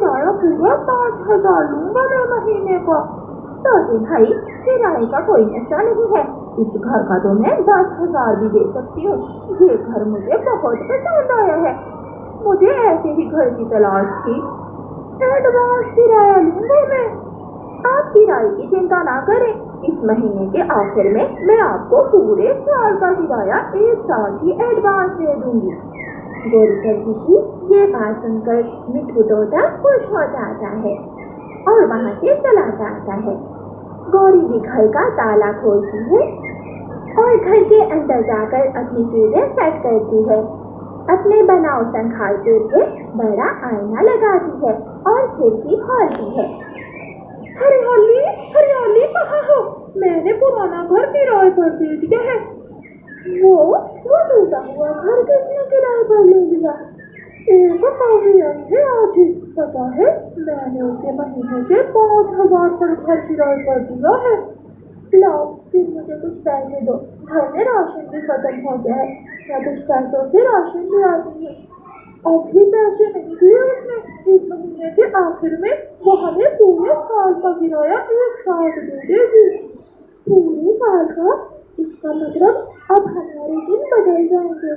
किराया पूरा 5,000 लूंगा मैं महीने का। तो भाई किराए का कोई मसला नहीं है, इस घर का तो मैं 10,000 भी दे सकती हूँ। ये घर मुझे बहुत पसंद आया है, मुझे ऐसे ही घर की तलाश थी। एडवांस किराया लूंगा मैं। आप किराए की चिंता ना करें, इस महीने के आखिर में मैं आपको पूरे साल का किराया एक साथ ही एडवांस दे दूंगी। गोरीकरवी की ये बात सुनकर मिठू तोता खुश हो जाता है और वहाँ से चला जाता है। गौरी भी घर का ताला खोलती है और घर के अंदर जाकर अपनी चीजें सेट करती है। अपने बनाव संभाल के लिए बड़ा आईना लगाती है और खिड़की खोलती है। हरियाली हरियाली कहाँ हो? मैंने पुराना घर किराए पर दे दिया है। वो टूटा हुआ घर किसने किराए पर ले लिया? एक पवेलियन है आज ही, पता है मैंने उसे महीने के 5,000 पर घर किराए पर दिया है। लाओ फिर मुझे कुछ पैसे दो, घर में राशन भी खत्म हो गया है, मैं कुछ पैसों से राशन ले आती हूँ। अभी पैसे नहीं दिए उसने, इस महीने के आखिर में वो हमें पूरे साल का किराया एक साथ दे देगी। पूरे साल का? इसका मतलब अब हमारे दिन बदल जाएंगे।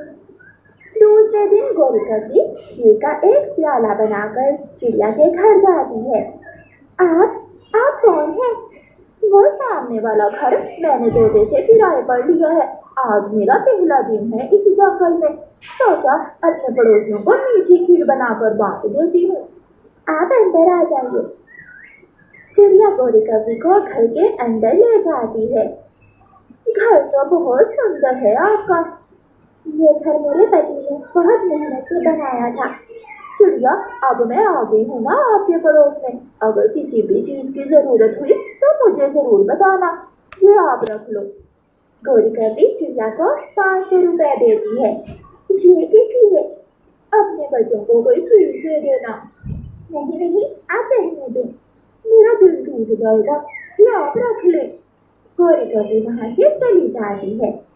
दूसरे दिन गोरीकरवी घी का एक प्याला बनाकर चिड़िया के घर जाती है। आप कौन है? वो सामने वाला घर मैंने तोते से किराए पर लिया है। आज मेरा पहला दिन है इस जंगल में, सोचा अपने पड़ोसियों को मीठी खीर बनाकर बांट देती हूँ। आप अंदर आ जाइए। चिड़िया गोरीकरवी को घर के अंदर ले जाती है। घर तो बहुत सुंदर है आपका। ये घर मेरे पति ने बहुत मेहनत से बनाया था। चिड़िया अब मैं आ गई हूँ ना आपके पड़ोस में, अगर किसी भी चीज की जरूरत हुई तो मुझे जरूर बताना, ये आप रख लो। गोरीकरवी चिड़िया को 500 रुपए देती है। ये किस लिए? अपने बच्चों को कोई चीज दे देना। नहीं आप रहने दें, मेरा दिल टूट जाएगा, ये आप रख ले। गोरीकरवी वहाँ से चली जाती है।